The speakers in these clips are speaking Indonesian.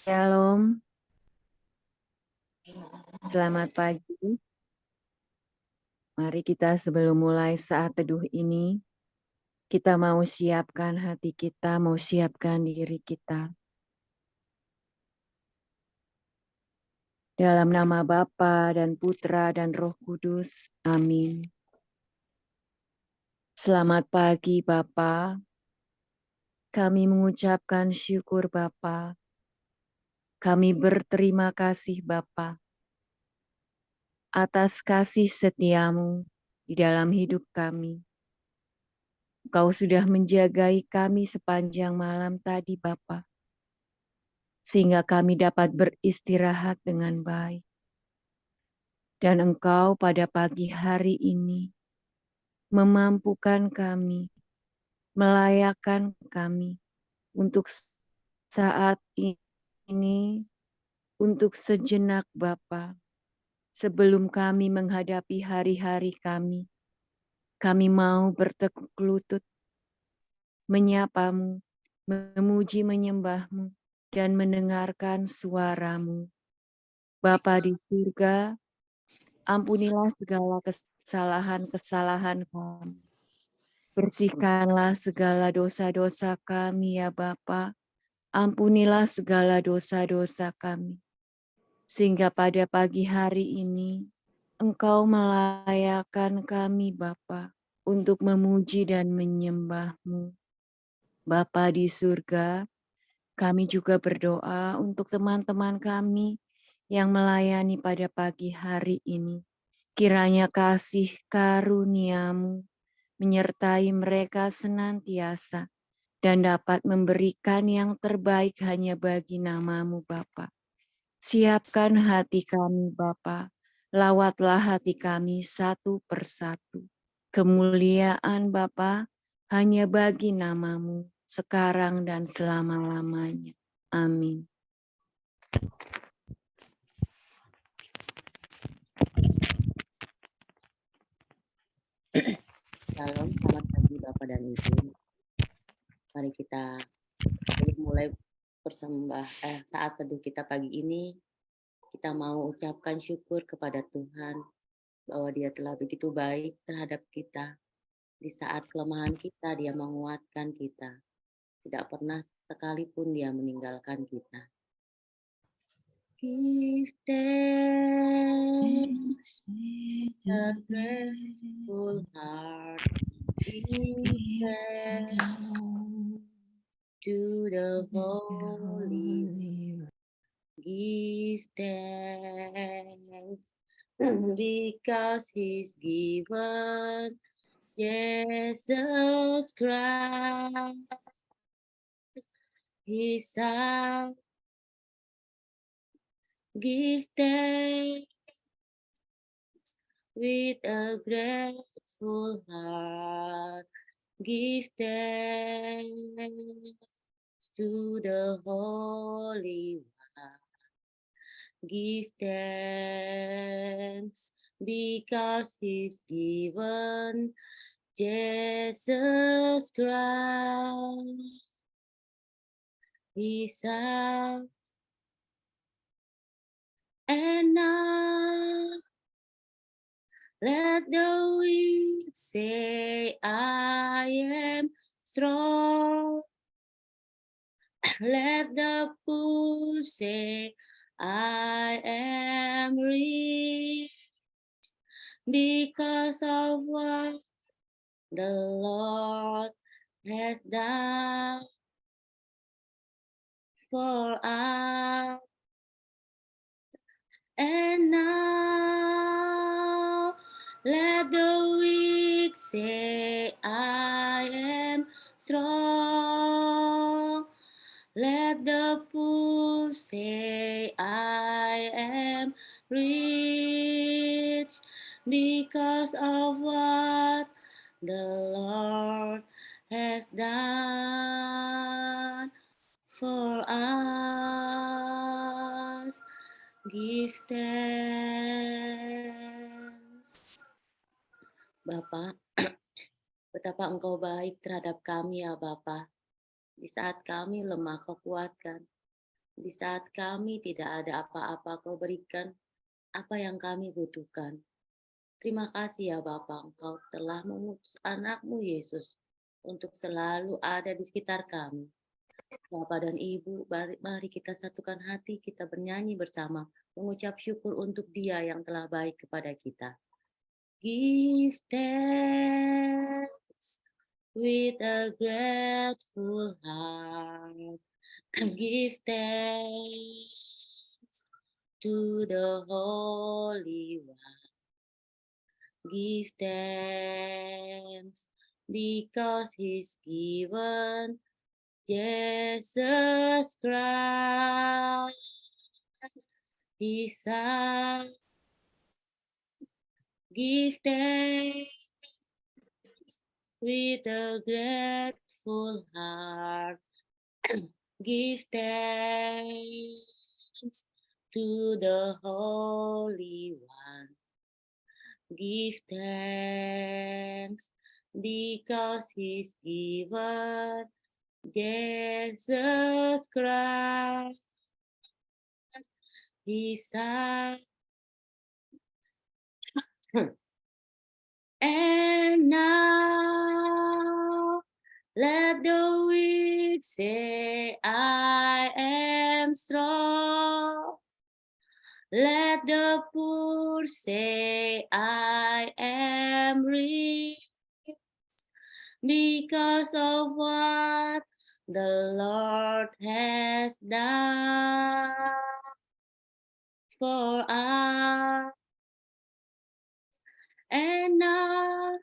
Shalom, selamat pagi. Mari kita sebelum mulai saat teduh ini, kita mau siapkan hati kita, mau siapkan diri kita. Dalam nama Bapa dan Putra dan Roh Kudus, amin. Selamat pagi Bapa, kami mengucapkan syukur Bapa. Kami berterima kasih Bapa atas kasih setiamu di dalam hidup kami. Kau sudah menjagai kami sepanjang malam tadi Bapa, sehingga kami dapat beristirahat dengan baik. Dan Engkau pada pagi hari ini memampukan kami, melayakkan kami untuk saat ini, untuk sejenak Bapa. Sebelum kami menghadapi hari-hari kami mau bertekuk lutut, menyapamu, memuji menyembahmu, dan mendengarkan suaramu. Bapa di surga, ampunilah segala kesalahan-kesalahan kami. Bersihkanlah segala dosa-dosa kami ya Bapa. Ampunilah segala dosa-dosa kami. Sehingga pada pagi hari ini, Engkau melayakkan kami Bapa untuk memuji dan menyembah-Mu. Bapa di surga, kami juga berdoa untuk teman-teman kami yang melayani pada pagi hari ini. Kiranya kasih karuniamu menyertai mereka senantiasa dan dapat memberikan yang terbaik hanya bagi namamu Bapa. Siapkan hati kami Bapa, lawatlah hati kami satu persatu. Kemuliaan Bapa hanya bagi namamu sekarang dan selama-lamanya. Amin. Shalom, selamat pagi Bapak dan Ibu. Mari kita mulai saat teduh kita pagi ini. Kita mau ucapkan syukur kepada Tuhan bahwa Dia telah begitu baik terhadap kita. Di saat kelemahan kita, Dia menguatkan kita. Tidak pernah sekalipun Dia meninggalkan kita. Give thanks with a grateful heart. Give thanks to the Holy. Give thanks because He's given Jesus Christ, His Son. Give thanks with a grateful heart. Give thanks to the Holy One. Give thanks because He's given Jesus Christ, His Son. And now let the weak say, I am strong. Let the poor say, I am rich because of what the Lord has done for us. And now let the weak say, I am strong. Let the poor say, I am rich because of what the Lord has done for us. Give thanks. Bapak, betapa Engkau baik terhadap kami ya Bapak. Di saat kami lemah, Kau kuatkan. Di saat kami tidak ada apa-apa, Kau berikan apa yang kami butuhkan. Terima kasih ya Bapa, Engkau telah mengutus anak-Mu Yesus untuk selalu ada di sekitar kami. Bapak dan Ibu, mari kita satukan hati, kita bernyanyi bersama, mengucap syukur untuk Dia yang telah baik kepada kita. Give thanks with a grateful heart. Give thanks to the Holy One. Give thanks because He's given Jesus Christ, His Son. Give thanks with a grateful heart. Give thanks to the Holy One. Give thanks because He's given Jesus Christ, His Son. And now let the weak say, I am strong. Let the poor say, I am rich because of what the Lord has done for us. And now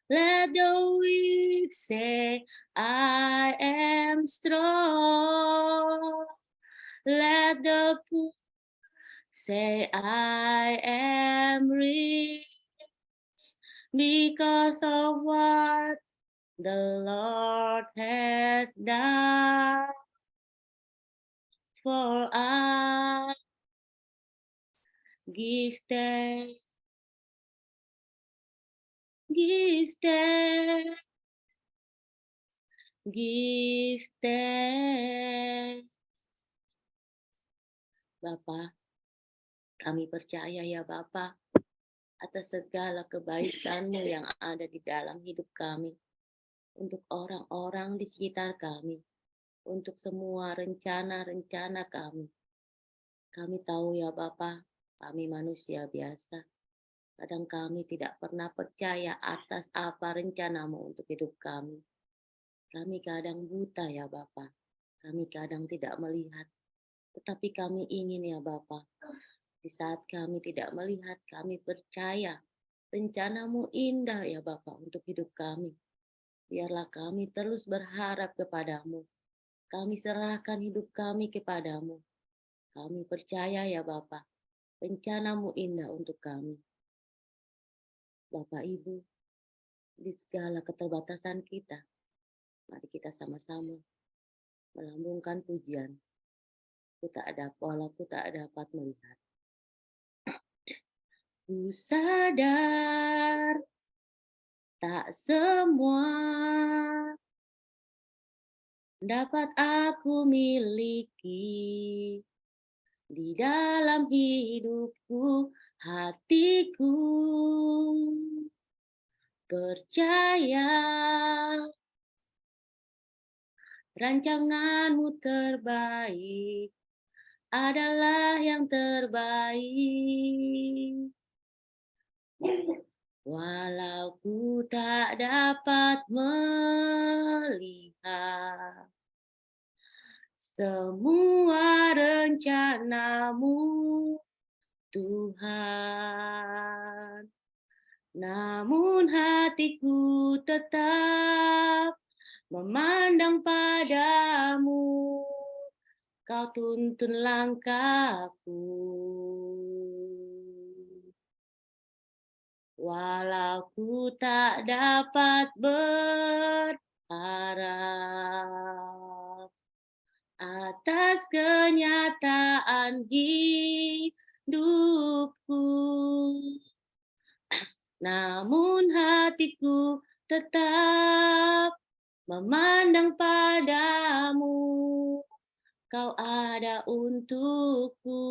let the weak say, I am strong. Let the poor say, I am rich because of what the Lord has done for us. Give thanks, give thanks, give thanks. Bapa, kami percaya ya Bapa, atas segala kebaikan-Mu yang ada di dalam hidup kami, untuk orang-orang di sekitar kami, untuk semua rencana-rencana kami. Kami tahu ya Bapa, kami manusia biasa. Kadang kami tidak pernah percaya atas apa rencana-Mu untuk hidup kami. Kami kadang buta ya Bapa, kami kadang tidak melihat. Tetapi kami ingin ya Bapa, di saat kami tidak melihat, kami percaya rencana-Mu indah ya Bapa untuk hidup kami. Biarlah kami terus berharap kepadamu. Kami serahkan hidup kami kepadamu. Kami percaya ya Bapa, rencana-Mu indah untuk kami. Bapak Ibu, di segala keterbatasan kita, mari kita sama-sama melambungkan pujian. Walau ku tak dapat melihat. Ku sadar tak semua dapat aku miliki di dalam hidupku, hatiku percaya rancangan-Mu terbaik adalah yang terbaik. Walau ku tak dapat melihat semua rencana-Mu, Tuhan, namun hatiku tetap memandang padamu. Kau tuntun langkahku. Walau ku tak dapat berharap atas kenyataan hidupku, namun hatiku tetap memandang padamu. Kau ada untukku.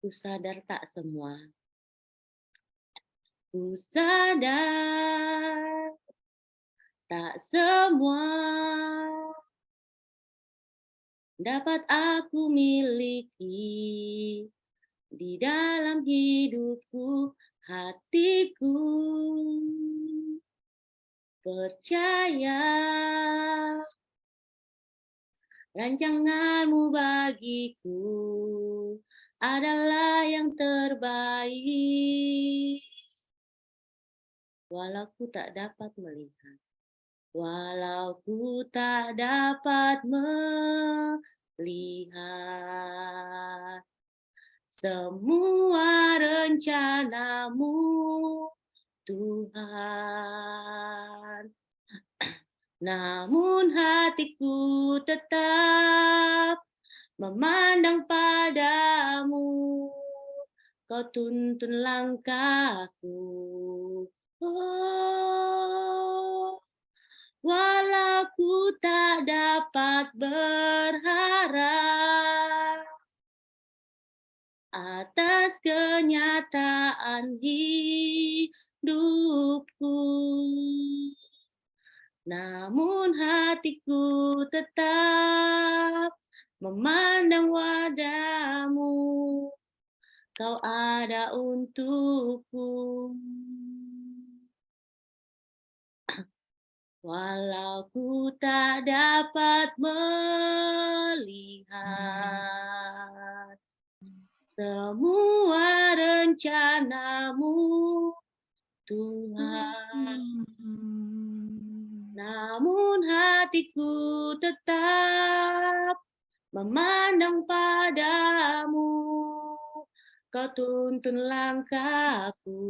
Ku sadar tak semua. Ku sadar tak semua dapat aku miliki di dalam hidupku, hatiku percaya rancanganmu bagiku adalah yang terbaik. Walau ku tak dapat melihat, walau ku tak dapat melihat semua rencanamu, Tuhan. Namun hatiku tetap memandang padamu, kau tuntun langkahku. Oh, walau ku tak dapat berharap atas kenyataan hidupku, namun hatiku tetap memandang wajahmu, kau ada untukku. Walau ku tak dapat melihat semua rencanamu, Tuhan, namun hatiku tetap memandang padamu, kau tuntun langkahku.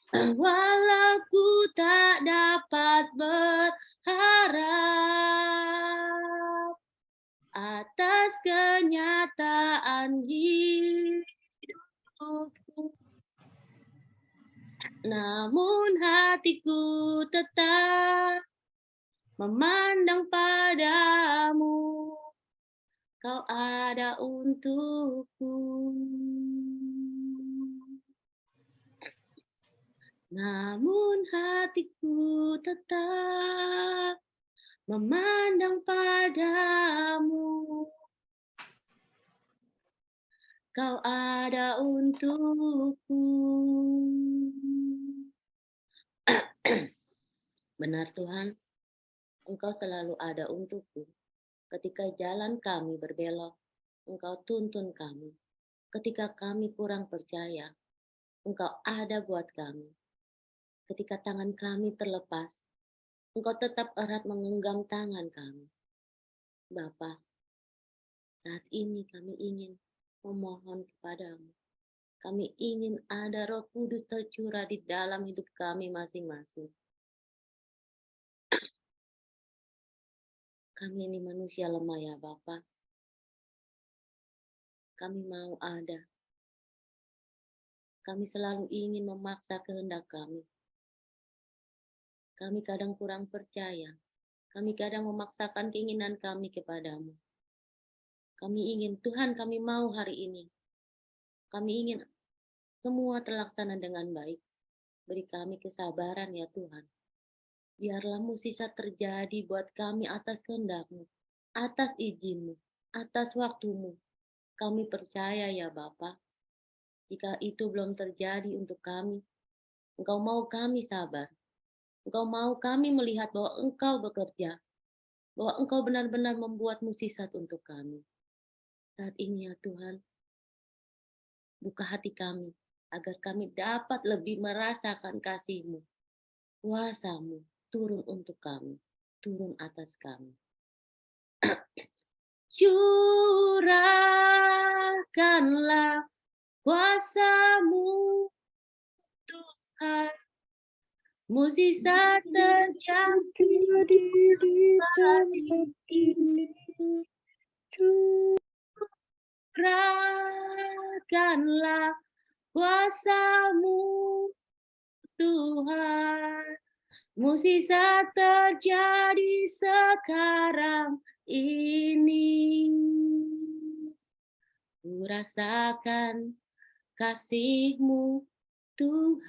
Walau ku tak dapat berharap atas kenyataan hidupku, namun hatiku tetap memandang padamu, kau ada untukku. Namun hatiku tetap memandang padamu, kau ada untukku. Benar Tuhan, Engkau selalu ada untukku. Ketika jalan kami berbelok, Engkau tuntun kami. Ketika kami kurang percaya, Engkau ada buat kami. Ketika tangan kami terlepas, Engkau tetap erat menggenggam tangan kami. Bapa, saat ini kami ingin memohon kepadamu. Kami ingin ada Roh Kudus tercurah di dalam hidup kami masing-masing. Kami ini manusia lemah ya Bapa. Kami mau ada. Kami selalu ingin memaksa kehendak kami. Kami kadang kurang percaya. Kami kadang memaksakan keinginan kami kepadamu. Kami ingin, Tuhan kami mau hari ini. Kami ingin semua terlaksana dengan baik. Beri kami kesabaran ya Tuhan. Biarlah mukjizat terjadi buat kami atas kehendak-Mu, atas izin-Mu, atas waktu-Mu. Kami percaya ya Bapa. Jika itu belum terjadi untuk kami, Engkau mau kami sabar. Engkau mau kami melihat bahwa Engkau bekerja, bahwa Engkau benar-benar membuat mukjizat untuk kami. Saat ini ya Tuhan, buka hati kami, agar kami dapat lebih merasakan kasih-Mu, kuasa-Mu turun untuk kami, turun atas kami. Curahkanlah kuasa-Mu, Tuhan, mukjizat terjadi di tempat ini. curahkanlah kuasa-Mu, Tuhan, Mukjizat terjadi sekarang ini. Ku rasakan kasih-Mu Tuhan.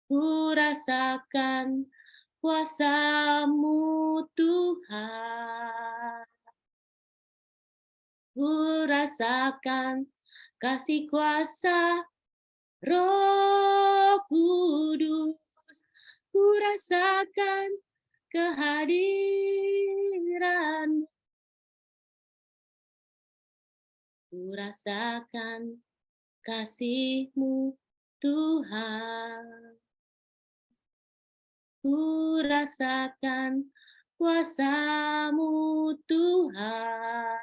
Ku rasakan kuasa-Mu Tuhan. Ku rasakan kasih kuasa Roh Kudus. Ku rasakan kehadiran. Ku rasakan kasih-Mu Tuhan. Ku rasakan kuasa-Mu Tuhan.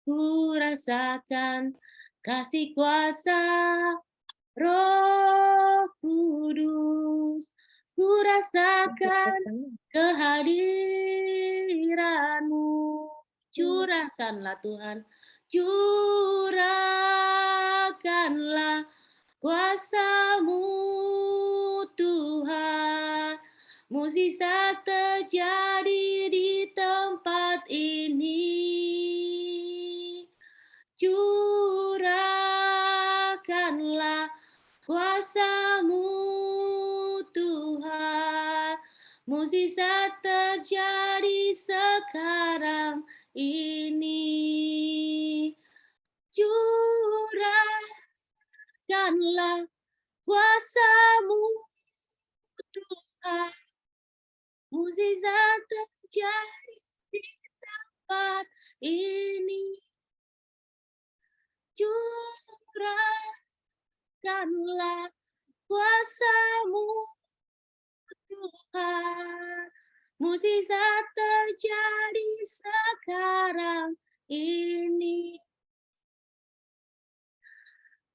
Ku rasakan kasih kuasa Roh Kudus. Ku rasakan kehadiran-Mu. Curahkanlah Tuhan, curahkanlah kuasa-Mu Tuhan. Mukjizat terjadi di tempat ini. Curahkanlah kuasa-Mu Tuhan. Mukjizat terjadi sekarang ini. Curahkanlah kuasa-Mu Tuhan. Mukjizat terjadi di tempat ini. Curahkanlah kuasa-Mu Tuhan. Mukjizat terjadi sekarang ini.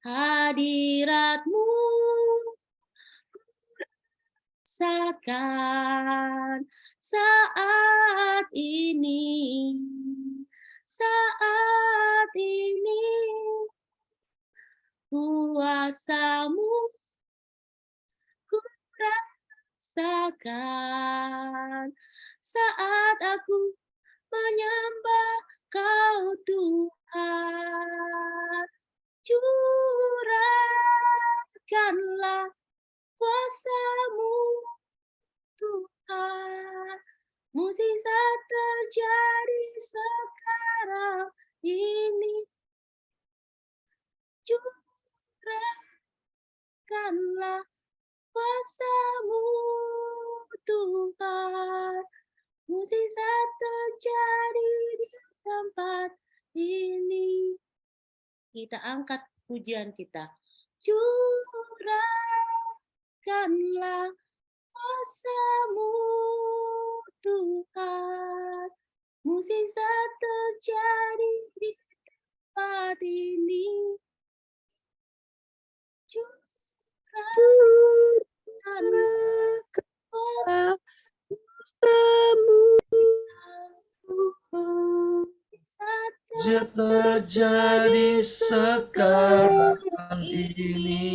Hadirat-Mu rasakan saat ini. Saat ini kuasa-Mu ku rasakan saat aku menyembah Kau Tuhan. Curahkanlah kuasa-Mu Tuhan. Mukjizat terjadi sekarang ini. Curahkanlah kuasa-Mu Tuhan. Mukjizat terjadi di tempat ini. Kita angkat pujian kita. Curahkanlah kuasa-Mu Tuhan. Mukjizat terjadi di tempat ini. Curahkanlah kuasa-Mu Tuhan. Terjadi sekarang ini.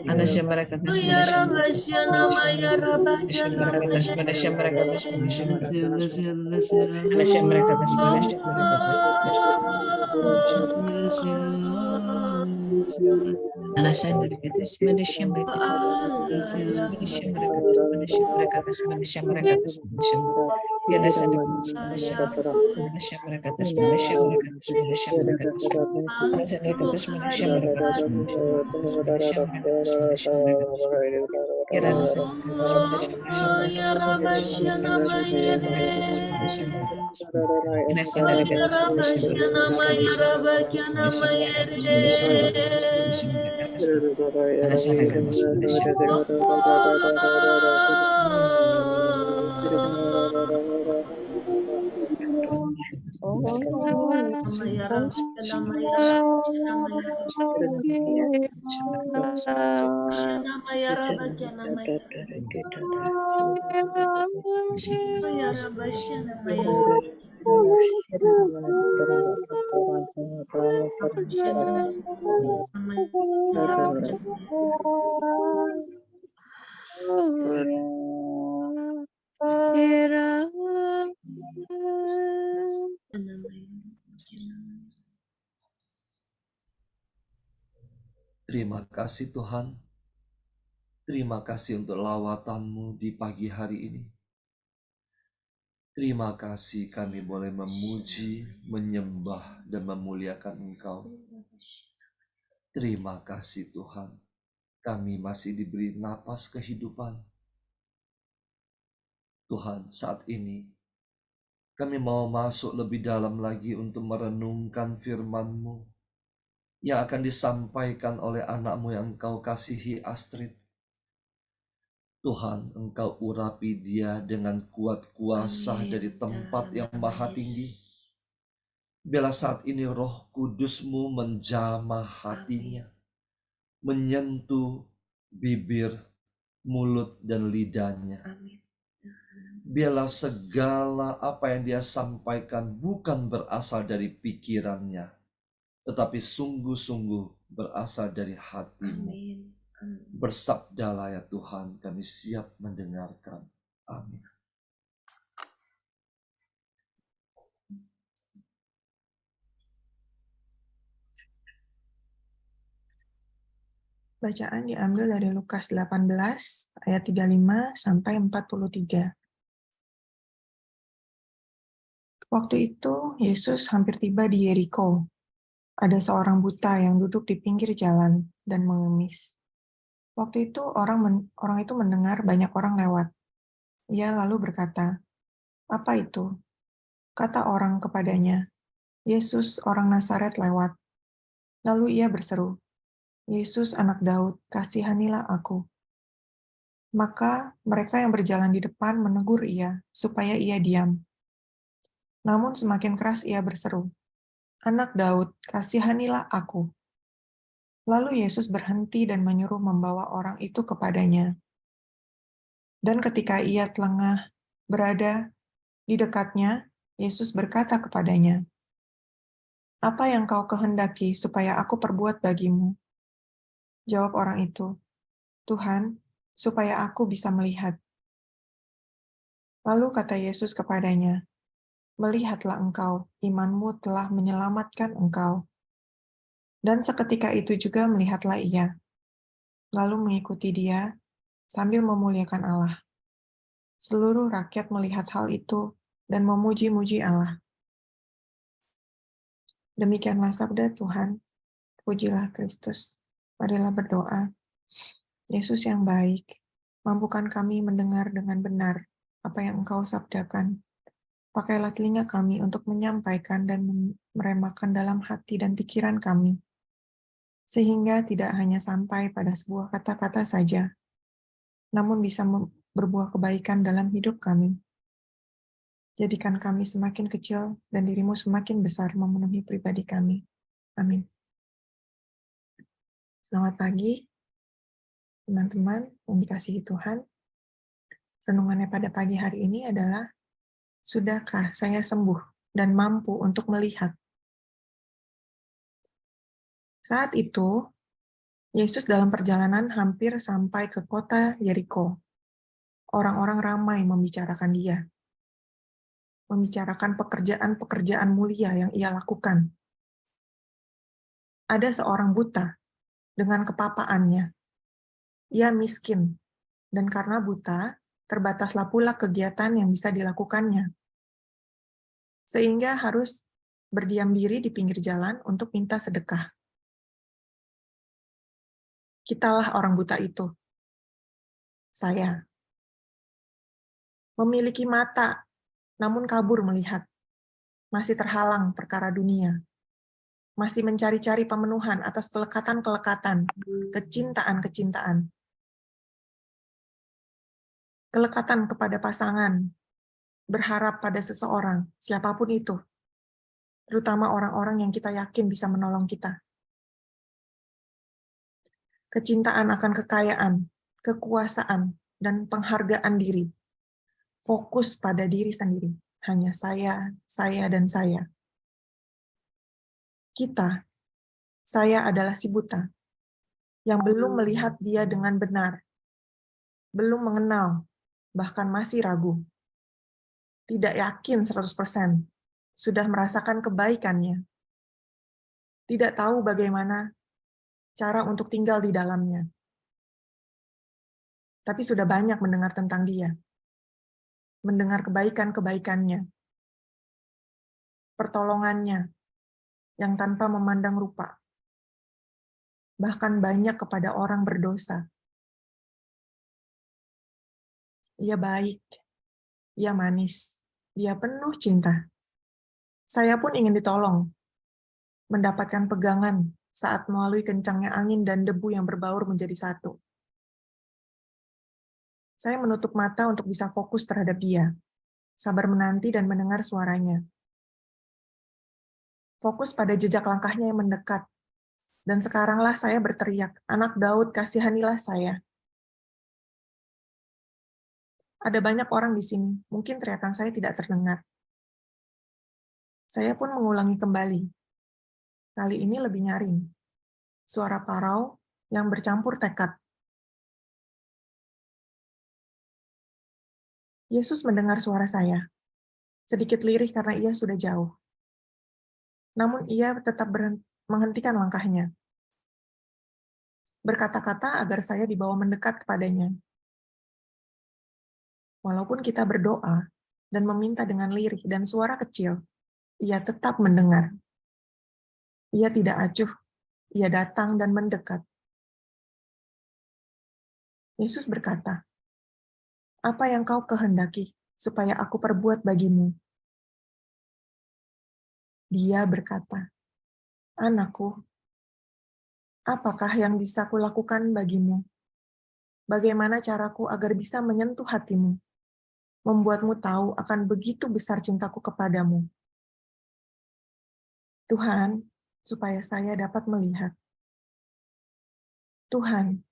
Anasya Marakatas Manasya Manasya Marakatas Manasya Marakatas Manasya Marakatas Anasya Marakatas Manasya Marakatas Anasya Marakatas Manasya Marakatas Manasya Marakatas Manasya Marakatas Manasya Marakatas Manasya Anasya Manasya Manasya Marakatas Manasya Marakatas Manasya Marakatas Anasya Marakatas Manasya Marakatas Manasya Marakatas Manasya Marakatas Manasya Marakatas Kirana Marakatas Manasya Manasya Marakatas Manasya Marakatas Manasya Marakatas Manasya Marakatas Inasya Marakatas Manasya Marakatas Manasya Marakatas Manasya Marakatas Manasya Marakatas Manasya Marakatas Anasya Marakatas Manasya Terima kasih Tuhan. Terima kasih untuk lawatan-Mu di pagi hari ini. Terima kasih kami boleh memuji, menyembah, dan memuliakan Engkau. Terima kasih Tuhan. Kami masih diberi napas kehidupan. Tuhan, saat ini kami mau masuk lebih dalam lagi untuk merenungkan firman-Mu yang akan disampaikan oleh anak-Mu yang Engkau kasihi, Astrid. Tuhan, Engkau urapi dia dengan kuat kuasa dari tempat yang maha tinggi. Bila saat ini Roh Kudus-Mu menjamah hatinya, menyentuh bibir, mulut, dan lidahnya. Biarlah segala apa yang dia sampaikan bukan berasal dari pikirannya, tetapi sungguh-sungguh berasal dari hati-Mu. Bersabdalah ya Tuhan, kami siap mendengarkan. Amin. Bacaan diambil dari Lukas 18 ayat 35 sampai 43. Waktu itu Yesus hampir tiba di Yeriko. Ada seorang buta yang duduk di pinggir jalan dan mengemis. Waktu itu orang itu mendengar banyak orang lewat. Ia lalu berkata, "Apa itu?" Kata orang kepadanya, "Yesus orang Nazaret lewat." Lalu ia berseru, "Yesus anak Daud, kasihanilah aku." Maka mereka yang berjalan di depan menegur ia, supaya ia diam. Namun semakin keras ia berseru, "Anak Daud, kasihanilah aku." Lalu Yesus berhenti dan menyuruh membawa orang itu kepadanya. Dan ketika ia telengah berada di dekatnya, Yesus berkata kepadanya, "Apa yang kau kehendaki supaya aku perbuat bagimu?" Jawab orang itu, "Tuhan, supaya aku bisa melihat." Lalu kata Yesus kepadanya, "Melihatlah engkau, imanmu telah menyelamatkan engkau." Dan seketika itu juga melihatlah ia, lalu mengikuti dia sambil memuliakan Allah. Seluruh rakyat melihat hal itu dan memuji-muji Allah. Demikianlah sabda Tuhan. Pujilah Kristus. Marilah berdoa. Yesus yang baik, mampukan kami mendengar dengan benar apa yang Engkau sabdakan. Pakailah telinga kami untuk menyampaikan dan meremakan dalam hati dan pikiran kami, sehingga tidak hanya sampai pada sebuah kata-kata saja, namun bisa berbuah kebaikan dalam hidup kami. Jadikan kami semakin kecil dan dirimu semakin besar memenuhi pribadi kami. Amin. Selamat pagi, teman-teman yang dikasihi Tuhan. Renungannya pada pagi hari ini adalah, sudahkah saya sembuh dan mampu untuk melihat? Saat itu, Yesus dalam perjalanan hampir sampai ke kota Yeriko. Orang-orang ramai membicarakan dia, membicarakan pekerjaan-pekerjaan mulia yang ia lakukan. Ada seorang buta dengan kepapaannya. Ia miskin, dan karena buta, terbataslah pula kegiatan yang bisa dilakukannya. Sehingga harus berdiam diri di pinggir jalan untuk minta sedekah. Kitalah orang buta itu. Saya. Memiliki mata, namun kabur melihat. Masih terhalang perkara dunia. Masih mencari-cari pemenuhan atas kelekatan-kelekatan, kecintaan-kecintaan. Kelekatan kepada pasangan, berharap pada seseorang, siapapun itu, terutama orang-orang yang kita yakin bisa menolong kita. Kecintaan akan kekayaan, kekuasaan, dan penghargaan diri. Fokus pada diri sendiri. Hanya saya, dan saya. Kita, saya adalah si buta, yang belum melihat dia dengan benar, belum mengenal, bahkan masih ragu. Tidak yakin 100%, sudah merasakan kebaikannya. Tidak tahu bagaimana cara untuk tinggal di dalamnya. Tapi sudah banyak mendengar tentang dia. Mendengar kebaikan-kebaikannya. Pertolongannya yang tanpa memandang rupa. Bahkan banyak kepada orang berdosa. Ia baik, ia manis, dia penuh cinta. Saya pun ingin ditolong, mendapatkan pegangan saat melalui kencangnya angin dan debu yang berbaur menjadi satu. Saya menutup mata untuk bisa fokus terhadap dia, sabar menanti dan mendengar suaranya. Fokus pada jejak langkahnya yang mendekat. Dan sekaranglah saya berteriak, "Anak Daud, kasihanilah saya." Ada banyak orang di sini, mungkin teriakan saya tidak terdengar. Saya pun mengulangi kembali. Kali ini lebih nyaring. Suara parau yang bercampur tekad. Yesus mendengar suara saya. Sedikit lirih karena ia sudah jauh. Namun ia tetap menghentikan langkahnya. Berkata-kata agar saya dibawa mendekat kepadanya. Walaupun kita berdoa dan meminta dengan lirih dan suara kecil, ia tetap mendengar. Ia tidak acuh, ia datang dan mendekat. Yesus berkata, "Apa yang kau kehendaki supaya aku perbuat bagimu?" Dia berkata, "Anakku, apakah yang bisa kulakukan bagimu? Bagaimana caraku agar bisa menyentuh hatimu, membuatmu tahu akan begitu besar cintaku kepadamu? Tuhan, supaya saya dapat melihat. Tuhan,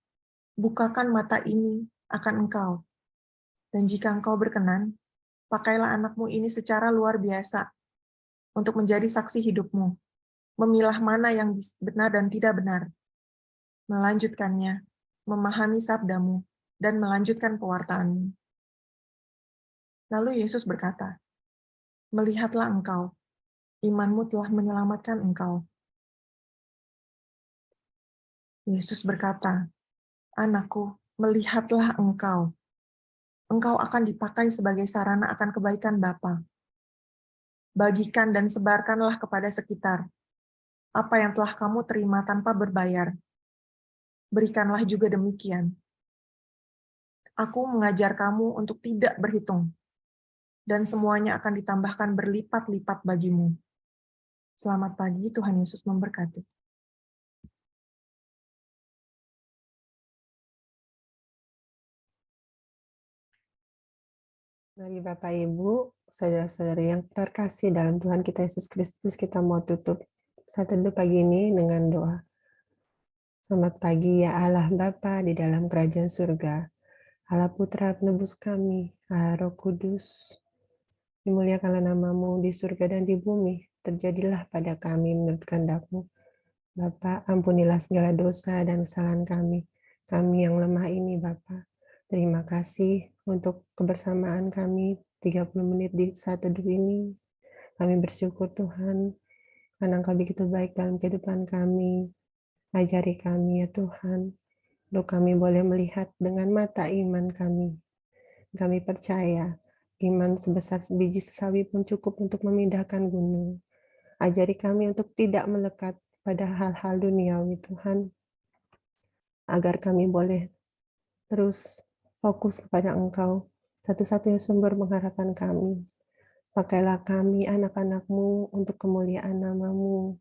bukakan mata ini akan Engkau. Dan jika Engkau berkenan, pakailah anakmu ini secara luar biasa untuk menjadi saksi hidupmu, memilah mana yang benar dan tidak benar, melanjutkannya, memahami sabdamu, dan melanjutkan pewartaanmu." Lalu Yesus berkata, "Melihatlah engkau, imanmu telah menyelamatkan engkau." Yesus berkata, "Anakku, melihatlah engkau. Engkau akan dipakai sebagai sarana akan kebaikan Bapa. Bagikan dan sebarkanlah kepada sekitar apa yang telah kamu terima tanpa berbayar. Berikanlah juga demikian. Aku mengajar kamu untuk tidak berhitung, dan semuanya akan ditambahkan berlipat-lipat bagimu." Selamat pagi, Tuhan Yesus memberkati. Mari Bapak Ibu, saudara-saudari yang terkasih dalam Tuhan kita Yesus Kristus, kita mau tutup saat teduh pagi ini dengan doa. Selamat pagi ya Allah Bapa di dalam kerajaan surga, Allah Putra penebus kami, Allah Roh Kudus, dimuliakanlah namamu di surga dan di bumi, terjadilah pada kami menurut kehendak-Mu. Bapa, ampunilah segala dosa dan kesalahan kami yang lemah ini, Bapa. Terima kasih untuk kebersamaan kami 30 menit di saat teduh ini. Kami bersyukur Tuhan, karena Engkau begitu baik dalam kehidupan kami. Ajari kami ya Tuhan, untuk kami boleh melihat dengan mata iman kami. Kami percaya, iman sebesar biji sawi pun cukup untuk memindahkan gunung. Ajari kami untuk tidak melekat pada hal-hal duniawi Tuhan, agar kami boleh terus fokus kepada Engkau, satu-satunya sumber pengharapan kami. Pakailah kami anak-anak-Mu untuk kemuliaan nama-Mu.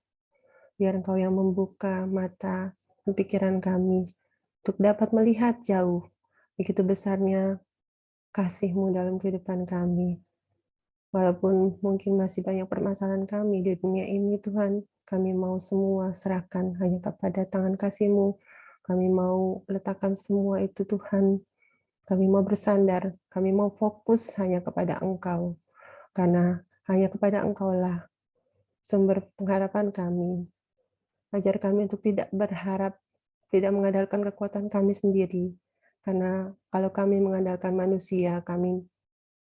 Biar Engkau yang membuka mata dan pikiran kami untuk dapat melihat jauh begitu besarnya kasih-Mu dalam kehidupan kami. Walaupun mungkin masih banyak permasalahan kami di dunia ini, Tuhan, kami mau semua serahkan hanya kepada tangan kasih-Mu. Kami mau letakkan semua itu, Tuhan. Kami mau bersandar, kami mau fokus hanya kepada Engkau. Karena hanya kepada Engkau-lah sumber pengharapan kami. Ajar kami untuk tidak berharap, tidak mengandalkan kekuatan kami sendiri. Karena kalau kami mengandalkan manusia, kami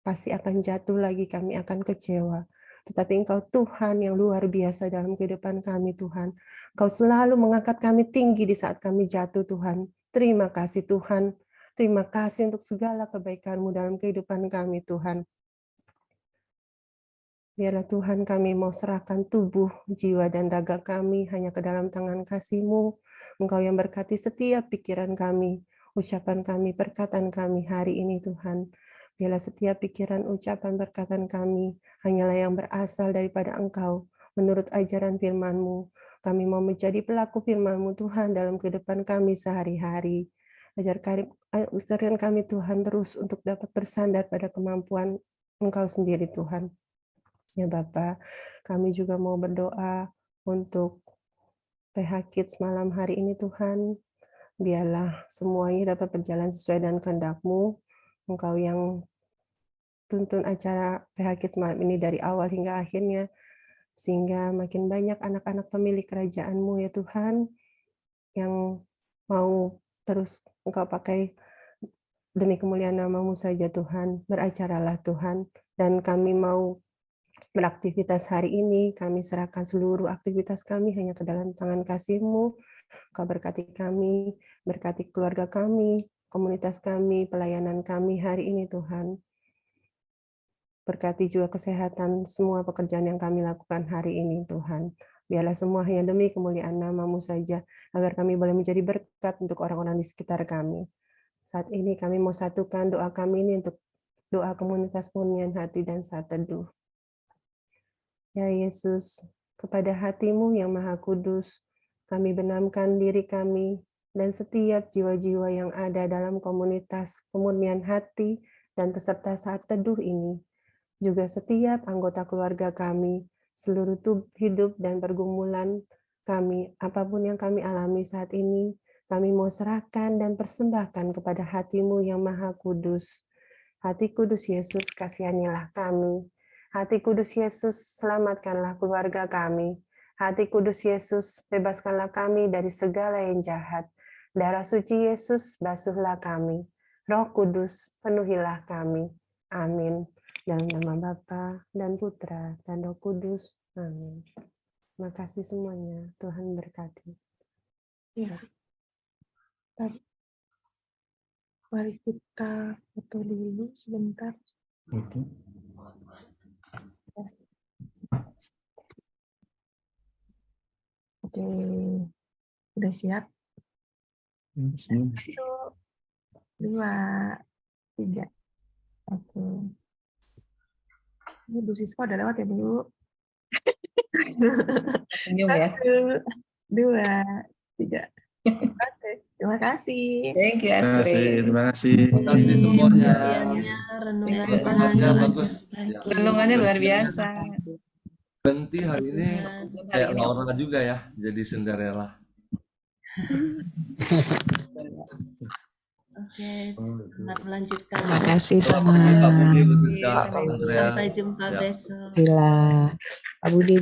pasti akan jatuh lagi, kami akan kecewa. Tetapi Engkau Tuhan yang luar biasa dalam kehidupan kami, Tuhan. Engkau selalu mengangkat kami tinggi di saat kami jatuh, Tuhan. Terima kasih, Tuhan. Terima kasih untuk segala kebaikan-Mu dalam kehidupan kami, Tuhan. Biarlah Tuhan kami mau serahkan tubuh, jiwa, dan raga kami hanya ke dalam tangan kasih-Mu. Engkau yang berkati setiap pikiran kami, ucapan kami, perkataan kami hari ini, Tuhan. Biarlah setiap pikiran, ucapan, perkataan kami hanyalah yang berasal daripada Engkau, menurut ajaran firman-Mu. Kami mau menjadi pelaku firman-Mu, Tuhan, dalam kehidupan kami sehari-hari. Ajarkan kami, Tuhan, terus untuk dapat bersandar pada kemampuan Engkau sendiri, Tuhan. Ya Bapa, kami juga mau berdoa untuk PH Kids malam hari ini, Tuhan. Biarlah semuanya dapat berjalan sesuai dengan kehendak-Mu. Engkau yang tuntun acara PH Kids malam ini dari awal hingga akhirnya, sehingga makin banyak anak-anak pemilik kerajaan-Mu ya Tuhan, yang mau terus Engkau pakai demi kemuliaan nama-Mu saja Tuhan. Beracaralah Tuhan, dan kami mau beraktivitas hari ini, kami serahkan seluruh aktivitas kami hanya ke dalam tangan kasih-Mu. Kau berkati kami, berkati keluarga kami, komunitas kami, pelayanan kami hari ini Tuhan. Berkati juga kesehatan semua pekerjaan yang kami lakukan hari ini Tuhan. Biarlah semua hanya demi kemuliaan nama-Mu saja, agar kami boleh menjadi berkat untuk orang-orang di sekitar kami. Saat ini kami mau satukan doa kami ini untuk doa komunitas Pemurnian Hati dan Saat Teduh. Ya Yesus, kepada hati-Mu yang Maha Kudus, kami benamkan diri kami dan setiap jiwa-jiwa yang ada dalam komunitas Pemurnian Hati dan peserta Saat Teduh ini. Juga setiap anggota keluarga kami, seluruh hidup dan pergumulan kami, apapun yang kami alami saat ini, kami mau serahkan dan persembahkan kepada hati-Mu yang Maha Kudus. Hati Kudus Yesus, kasihanilah kami. Hati Kudus Yesus, selamatkanlah keluarga kami. Hati Kudus Yesus, bebaskanlah kami dari segala yang jahat. Darah suci Yesus, basuhlah kami. Roh Kudus, penuhilah kami. Amin. Dalam nama Bapa dan Putra dan Roh Kudus. Amin. Terima kasih semuanya. Tuhan berkati. Ya. Mari kita foto dulu sebentar. Oke, udah siap? 1, 2, 3. Oke. Ini Bu Siska udah lewat ya, Bu? Senyum ya. 1, 2, 3. Oke, terima kasih. Thank you, Astrid. Terima kasih. Terima kasih semuanya. Renungannya Bagus. Ya. Renungannya luar biasa. Berhenti hari ini kayak Laura juga ya, jadi Cinderella. Oke, selamat melanjutkan. Terima kasih Selamat pagi, Pak Budi, Bu Siska, Sampai Andreas. Sampai jumpa Ya. besok. Bila Pak Budi.